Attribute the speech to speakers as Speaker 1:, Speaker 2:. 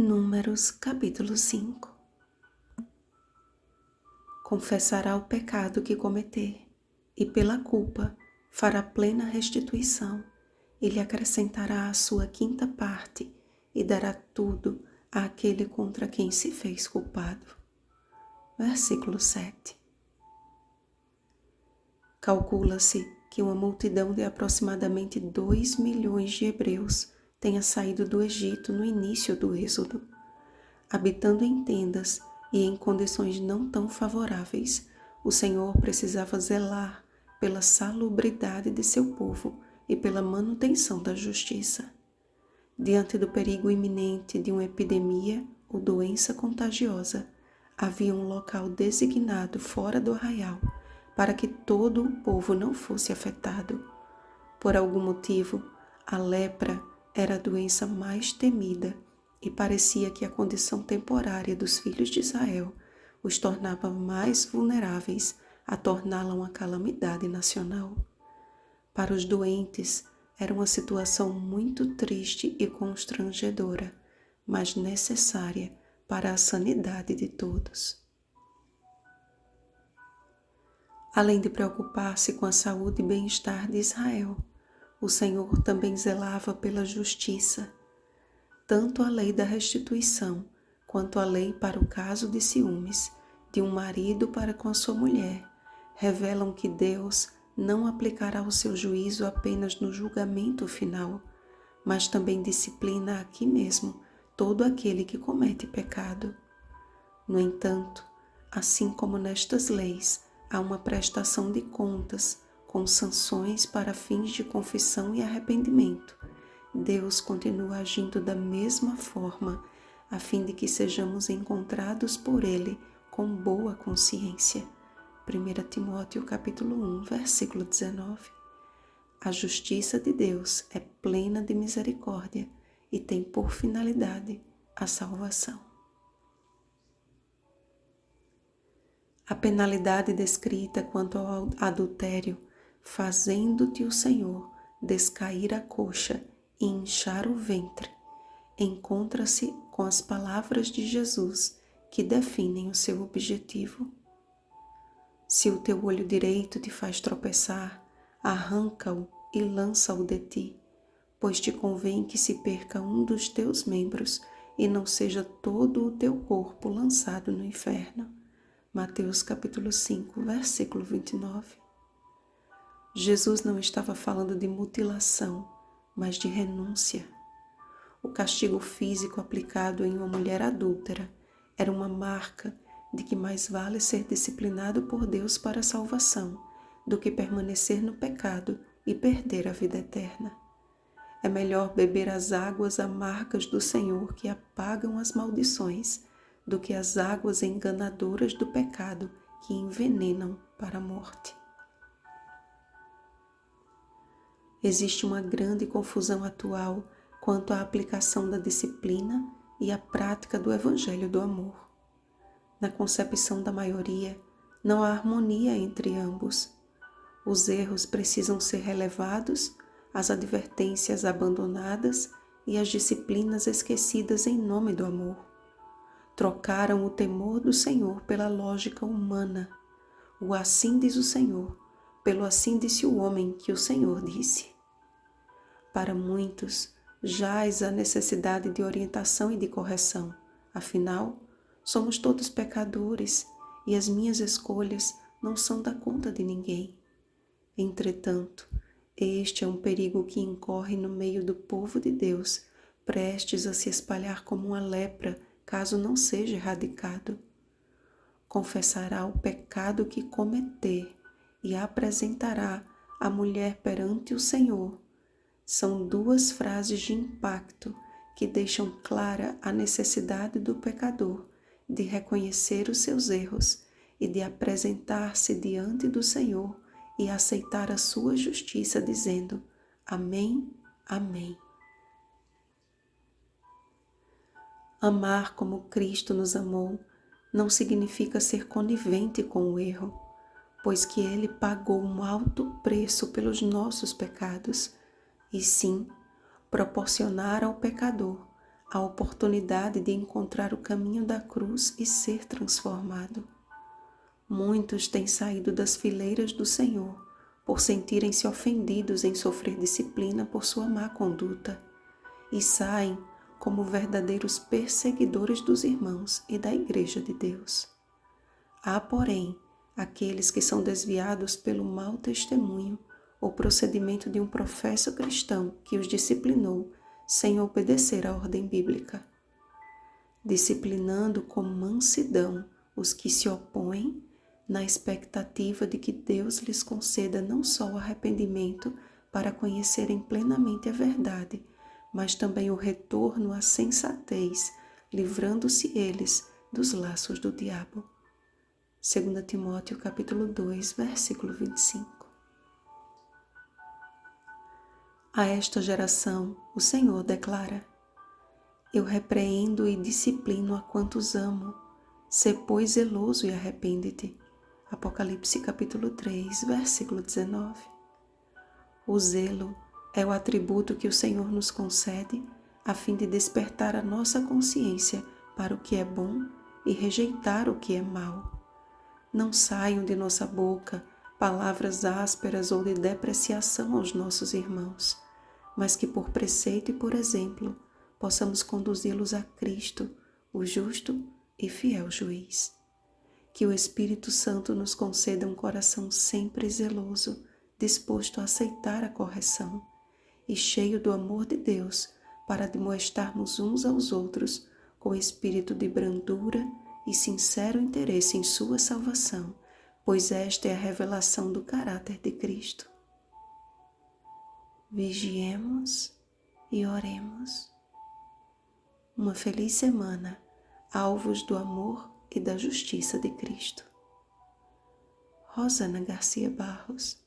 Speaker 1: Números capítulo 5. Confessará o pecado que cometer, e pela culpa fará plena restituição, e lhe acrescentará a sua quinta parte, e dará tudo àquele contra quem se fez culpado. Versículo 7. Calcula-se que uma multidão de aproximadamente 2 milhões de hebreus tenha saído do Egito no início do êxodo. Habitando em tendas e em condições não tão favoráveis, o Senhor precisava zelar pela salubridade de seu povo e pela manutenção da justiça. Diante do perigo iminente de uma epidemia ou doença contagiosa, havia um local designado fora do arraial para que todo o povo não fosse afetado. Por algum motivo, a lepra era a doença mais temida e parecia que a condição temporária dos filhos de Israel os tornava mais vulneráveis a torná-la uma calamidade nacional. Para os doentes, era uma situação muito triste e constrangedora, mas necessária para a sanidade de todos. Além de preocupar-se com a saúde e bem-estar de Israel, o Senhor também zelava pela justiça. Tanto a lei da restituição quanto a lei para o caso de ciúmes de um marido para com a sua mulher revelam que Deus não aplicará o seu juízo apenas no julgamento final, mas também disciplina aqui mesmo todo aquele que comete pecado. No entanto, assim como nestas leis, há uma prestação de contas com sanções para fins de confissão e arrependimento, Deus continua agindo da mesma forma, a fim de que sejamos encontrados por Ele com boa consciência. 1 Timóteo capítulo 1, versículo 19. A justiça de Deus é plena de misericórdia e tem por finalidade a salvação. A penalidade descrita quanto ao adultério, fazendo-te o Senhor descair a coxa e inchar o ventre, encontra-se com as palavras de Jesus que definem o seu objetivo. Se o teu olho direito te faz tropeçar, arranca-o e lança-o de ti, pois te convém que se perca um dos teus membros e não seja todo o teu corpo lançado no inferno. Mateus capítulo 5, versículo 29. Jesus não estava falando de mutilação, mas de renúncia. O castigo físico aplicado em uma mulher adúltera era uma marca de que mais vale ser disciplinado por Deus para a salvação do que permanecer no pecado e perder a vida eterna. É melhor beber as águas amargas do Senhor que apagam as maldições do que as águas enganadoras do pecado que envenenam para a morte. Existe uma grande confusão atual quanto à aplicação da disciplina e à prática do Evangelho do amor. Na concepção da maioria, não há harmonia entre ambos. Os erros precisam ser relevados, as advertências abandonadas e as disciplinas esquecidas em nome do amor. Trocaram o temor do Senhor pela lógica humana, o assim diz o Senhor, pelo assim disse o homem que o Senhor disse. Para muitos, jaz a necessidade de orientação e de correção. Afinal, somos todos pecadores e as minhas escolhas não são da conta de ninguém. Entretanto, este é um perigo que incorre no meio do povo de Deus, prestes a se espalhar como uma lepra, caso não seja erradicado. Confessará o pecado que cometer e apresentará a mulher perante o Senhor. São duas frases de impacto que deixam clara a necessidade do pecador de reconhecer os seus erros e de apresentar-se diante do Senhor e aceitar a sua justiça, dizendo: Amém, Amém. Amar como Cristo nos amou não significa ser conivente com o erro, pois que Ele pagou um alto preço pelos nossos pecados, e sim proporcionar ao pecador a oportunidade de encontrar o caminho da cruz e ser transformado. Muitos têm saído das fileiras do Senhor por sentirem-se ofendidos em sofrer disciplina por sua má conduta e saem como verdadeiros perseguidores dos irmãos e da Igreja de Deus. Há, porém, aqueles que são desviados pelo mau testemunho ou procedimento de um professo cristão que os disciplinou sem obedecer à ordem bíblica, disciplinando com mansidão os que se opõem, na expectativa de que Deus lhes conceda não só o arrependimento para conhecerem plenamente a verdade, mas também o retorno à sensatez, livrando-se eles dos laços do diabo. 2 Timóteo capítulo 2, versículo 25. A esta geração, o Senhor declara: Eu repreendo e disciplino a quantos amo. Sê, pois, zeloso e arrepende-te. Apocalipse capítulo 3, versículo 19. O zelo é o atributo que o Senhor nos concede a fim de despertar a nossa consciência para o que é bom e rejeitar o que é mau. Não saiam de nossa boca palavras ásperas ou de depreciação aos nossos irmãos, mas que por preceito e por exemplo possamos conduzi-los a Cristo, o justo e fiel juiz. Que o Espírito Santo nos conceda um coração sempre zeloso, disposto a aceitar a correção e cheio do amor de Deus para admoestarmos uns aos outros com espírito de brandura e sincero interesse em sua salvação, pois esta é a revelação do caráter de Cristo. Vigiemos e oremos. Uma feliz semana, alvos do amor e da justiça de Cristo. Rosana Garcia Barros.